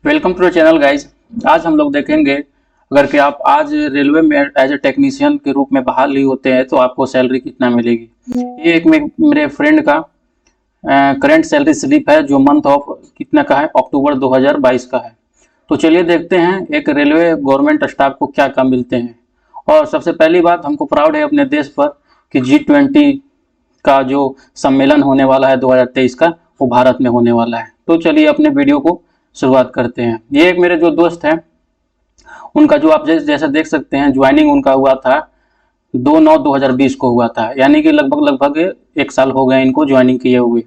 Welcome to the channel guys. आज हम लोग देखेंगे अगर कि आप आज रेलवे में एज ए टेक्नीशियन के रूप में बहाली होते हैं तो आपको सैलरी कितना मिलेगी। ये एक मेरे फ्रेंड का करंट सैलरी स्लिप है जो मंथ ऑफ कितना का है, अक्टूबर 2022 का है। तो चलिए देखते हैं एक रेलवे गवर्नमेंट स्टाफ को क्या काम मिलते हैं। और सबसे पहली बात, हमको प्राउड है अपने देश पर कि G20 का जो सम्मेलन होने वाला है 2023 का, वो भारत में होने वाला है। तो चलिए अपने वीडियो को शुरुआत करते हैं। ये एक मेरे जो दोस्त हैं, उनका जो आप जैसा देख सकते हैं ज्वाइनिंग उनका हुआ था 2/9/2020 को हुआ था, यानी कि लगभग 1 साल हो गए इनको ज्वाइनिंग किए हुए,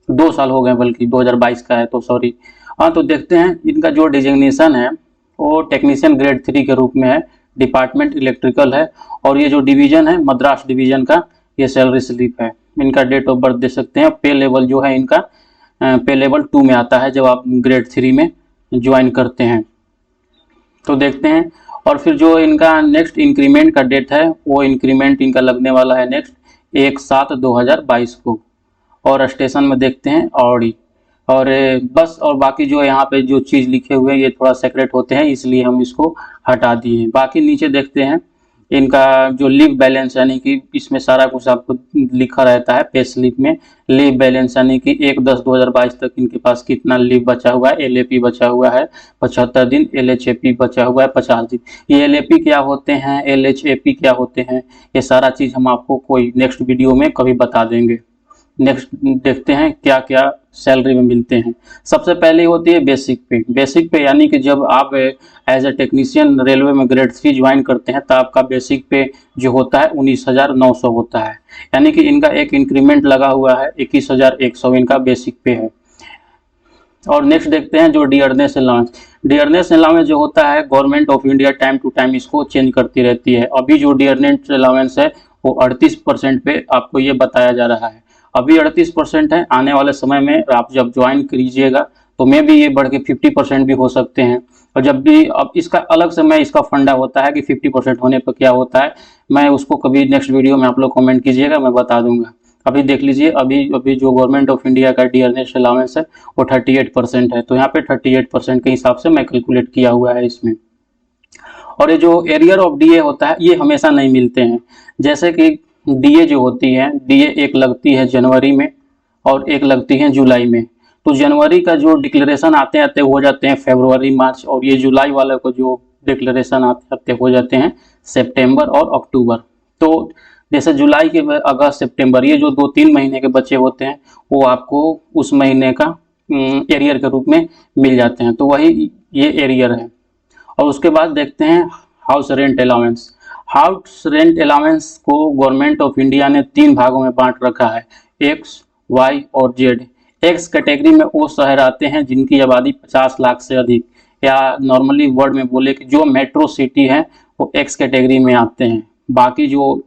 2 साल हो गए, बल्कि 2022 का है तो सॉरी। हाँ, तो देखते हैं इनका जो डिजिग्नेशन है वो टेक्नीशियन ग्रेड 3 के रूप में है, डिपार्टमेंट इलेक्ट्रिकल है, और ये जो डिवीजन है मद्रास डिवीजन का, ये सैलरी स्लिप है। इनका डेट ऑफ बर्थ देख सकते हैं। पे लेवल जो है इनका पे लेवल 2 में आता है जब आप ग्रेड 3 में ज्वाइन करते हैं। तो देखते हैं, और फिर जो इनका नेक्स्ट इंक्रीमेंट का डेट है वो इंक्रीमेंट इनका लगने वाला है नेक्स्ट 1/7/2022 को। और स्टेशन में देखते हैं ऑडी, और बस, और बाकी जो यहाँ पे जो चीज़ लिखे हुए हैं ये थोड़ा सेक्रेट होते हैं, इसलिए हम इसको हटा दिए हैं। बाकी नीचे देखते हैं इनका जो लीव बैलेंस, यानी कि इसमें सारा कुछ आपको लिखा रहता है पे स्लिप में। लीव बैलेंस यानी कि 1/10/2022 तक इनके पास कितना लीव बचा हुआ है। LAP बचा हुआ है 75 दिन, LHAP बचा हुआ है 50 दिन। ये LAP क्या होते हैं, LHAP क्या होते हैं, ये सारा चीज़ हम आपको कोई नेक्स्ट वीडियो में कभी बता देंगे। नेक्स्ट देखते हैं क्या क्या सैलरी में मिलते हैं। सबसे पहले होती है बेसिक पे। बेसिक पे यानी कि जब आप एज ए टेक्नीशियन रेलवे में ग्रेड 3 ज्वाइन करते हैं तो आपका बेसिक पे जो होता है 19,900 होता है, यानी कि इनका एक इंक्रीमेंट लगा हुआ है 21,100 इनका बेसिक पे है। और नेक्स्ट देखते हैं जो डियरनेस अलाउंस। डियरनेस अलाउंस जो होता है government of India time to time इसको चेंज करती रहती है। अभी जो डियरनेस अलाउंस है वो 38% पे आपको ये बताया जा रहा है। अभी 38% है, आने वाले समय में आप जब ज्वाइन कीजिएगा तो मे भी ये बढ़ के 50% भी हो सकते हैं। और जब भी, अब इसका अलग से मैं इसका फंडा होता है कि 50% होने पर क्या होता है, मैं उसको कभी नेक्स्ट वीडियो में आप लोग कमेंट कीजिएगा, मैं बता दूंगा। अभी देख लीजिए, अभी जो गवर्नमेंट ऑफ इंडिया का डियरनेस अलाउंस है वो 38% है, तो यहाँ पे 38% के हिसाब से मैं कैलकुलेट किया हुआ है इसमें। और ये जो एरियर ऑफ DA होता है ये हमेशा नहीं मिलते हैं। जैसे कि DA जो होती है, DA एक लगती है जनवरी में और एक लगती है जुलाई में। तो जनवरी का जो डिक्लेरेशन आते आते हो जाते हैं फरवरी मार्च, और ये जुलाई वाले को जो डिक्लेरेशन आते आते हो जाते हैं सितंबर और अक्टूबर। तो जैसे जुलाई के अगस्त सितंबर, ये जो 2-3 महीने के बच्चे होते हैं वो आपको उस महीने का एरियर के रूप में मिल जाते हैं, तो वही ये एरियर है। और उसके बाद देखते हैं house rent allowance. House rent allowance को गवर्नमेंट ऑफ इंडिया ने 3 भागों में बांट रखा है, X, Y और Z। X कैटेगरी में वो शहर आते हैं जिनकी आबादी 50 लाख से अधिक, या नॉर्मली वर्ड में बोले कि जो मेट्रो सिटी है वो X कैटेगरी में आते हैं। बाकी जो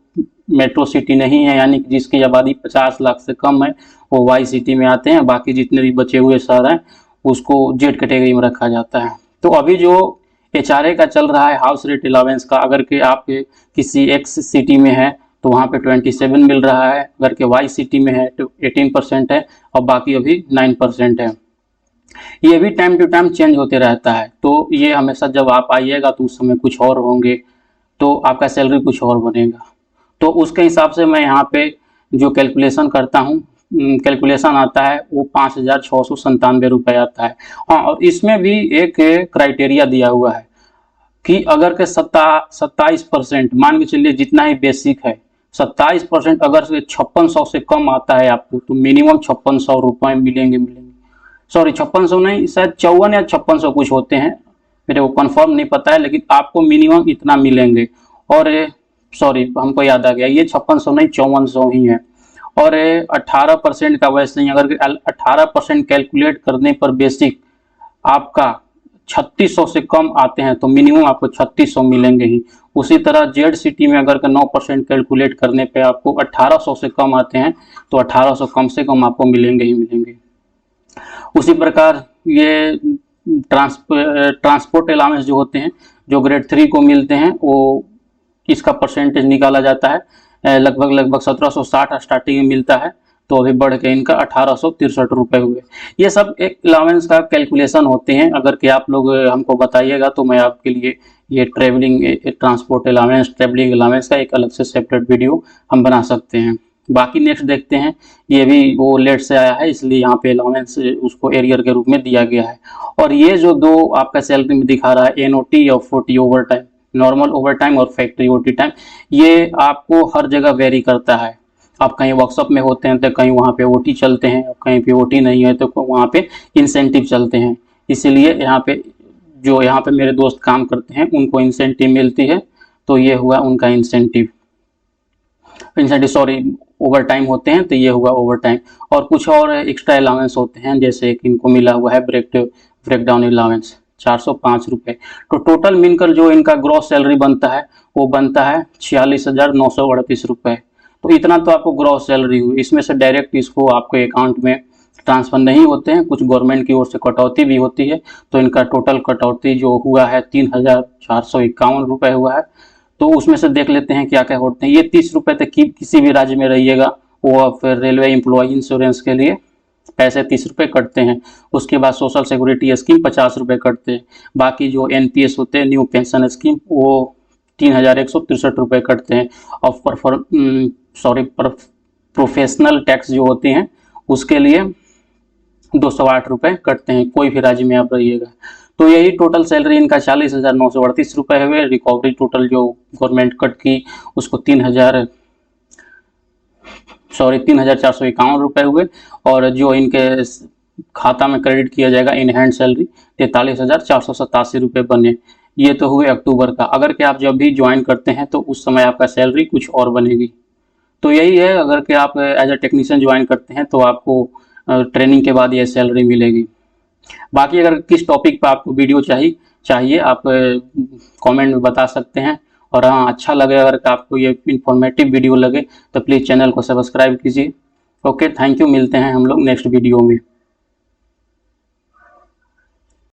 मेट्रो सिटी नहीं है यानी कि जिसकी आबादी 50 लाख से कम है वो Y सिटी में आते हैं। बाकी जितने भी बचे हुए शहर हैं उसको Z कैटेगरी में रखा जाता है। तो अभी जो HRA का चल रहा है हाउस रेंट अलाउंस का, अगर कि आप किसी X सिटी में है तो वहाँ पे 27 मिल रहा है, अगर के Y सिटी में है तो 18% है, और बाकी अभी 9% है। ये भी टाइम टू टाइम चेंज होते रहता है, तो ये हमेशा जब आप आइएगा तो उस समय कुछ और होंगे, तो आपका सैलरी कुछ और बनेगा। तो उसके हिसाब से मैं यहाँ पे जो कैलकुलेशन करता हूँ, कैलकुलेशन आता है वो 5,697 रुपये आता है। हाँ, और इसमें भी एक क्राइटेरिया दिया हुआ है कि अगर के 27% मान के चलिए, जितना ही बेसिक है 27% अगर 5600 से कम आता है आपको तो मिनिमम 5600 रुपये मिलेंगे। सॉरी, 5600 नहीं, शायद 54 या 5600 कुछ होते हैं, मेरे को कंफर्म नहीं पता है, लेकिन आपको मिनिमम इतना मिलेंगे। और सॉरी, हमको याद आ गया, ये 5600 नहीं 5400 ही है। और 18% का वैसे नहीं, अगर 18% कैलकुलेट करने पर बेसिक आपका 3600 से कम आते हैं तो मिनिमम आपको 3600 मिलेंगे ही। उसी तरह Z सिटी में अगर 9% कैलकुलेट करने पे आपको 1800 से कम आते हैं तो 1800 कम से कम आपको मिलेंगे ही मिलेंगे। उसी प्रकार ये ट्रांसपोर्ट अलाउंस जो होते हैं, जो ग्रेड 3 को मिलते हैं, वो इसका परसेंटेज निकाला जाता है। लगभग 1760 स्टार्टिंग में मिलता है, तो तो अभी बढ़ के इनका 1863 रुपये हुए। ये सब एक अलावेंस का कैलकुलेशन होते हैं। अगर कि आप लोग हमको बताइएगा तो मैं आपके लिए ये travelling transport allowance, travelling allowance का एक अलग से सेपरेट वीडियो हम बना सकते हैं। बाकी नेक्स्ट देखते हैं, ये भी वो लेट से आया है इसलिए यहाँ पे अलावेंस उसको एरियर के रूप में दिया गया है। और ये जो दो आपका सैलरी में दिखा रहा है NOT और 40 over time, normal over time और फैक्ट्री OT टाइम, ये आपको हर जगह वेरी करता है। आप कहीं वर्कशॉप में होते हैं तो कहीं वहाँ पे OT चलते हैं, कहीं पे OT नहीं है तो वहाँ पे इंसेंटिव चलते हैं। इसीलिए यहाँ पे मेरे दोस्त काम करते हैं उनको इंसेंटिव मिलती है, तो ये हुआ उनका इंसेंटिव सॉरी ओवर टाइम होते हैं तो ये हुआ ओवर टाइम। और कुछ और एक्स्ट्रा अलावेंस होते हैं, जैसे कि इनको मिला हुआ है ब्रेक डाउन अलावेंस 405 रुपये। तो टोटल मिलकर जो इनका ग्रॉस सैलरी बनता है वो बनता है 46,938 रुपये। तो इतना तो आपको ग्रॉस सैलरी हुई। इसमें से डायरेक्ट इसको आपके अकाउंट में ट्रांसफर नहीं होते हैं, कुछ गवर्नमेंट की ओर से कटौती भी होती है। तो इनका टोटल कटौती जो हुआ है 3,451 रुपये हुआ है। तो उसमें से देख लेते हैं क्या क्या होते हैं। ये 30 रुपये तक की किसी भी राज्य में रहिएगा वो फिर रेलवे एम्प्लॉय इंश्योरेंस के लिए पैसे 30 रुपये कटते हैं। उसके बाद सोशल सिक्योरिटी स्कीम 50 रुपये कटते हैं। बाकी जो NPS होते हैं, न्यू पेंशन स्कीम, वो 3,163 रुपये कटते हैं। और प्रोफेशनल टैक्स जो होते हैं उसके लिए 208 रुपये कटते हैं, कोई भी राज्य में आप रहिएगा। तो यही टोटल सैलरी इनका 40,938 रुपये हुए। रिकवरी टोटल जो गवर्नमेंट कट की उसको 3,451 रुपये हुए। और जो इनके खाता में क्रेडिट किया जाएगा इन हैंड सैलरी 43,487 रुपये बने। ये तो हुए अक्टूबर का। अगर कि आप जब भी ज्वाइन करते हैं तो उस समय आपका सैलरी कुछ और बनेगी। तो यही है, अगर कि आप एज अ टेक्नीशियन ज्वाइन करते हैं तो आपको ट्रेनिंग के बाद ये सैलरी मिलेगी। बाकी अगर किस टॉपिक पर आपको वीडियो चाहिए आप कमेंट में बता सकते हैं। और हाँ, अच्छा लगे, अगर आपको ये इंफॉर्मेटिव वीडियो लगे तो प्लीज़ चैनल को सब्सक्राइब कीजिए। Okay, thank you. मिलते हैं हम लोग नेक्स्ट वीडियो में।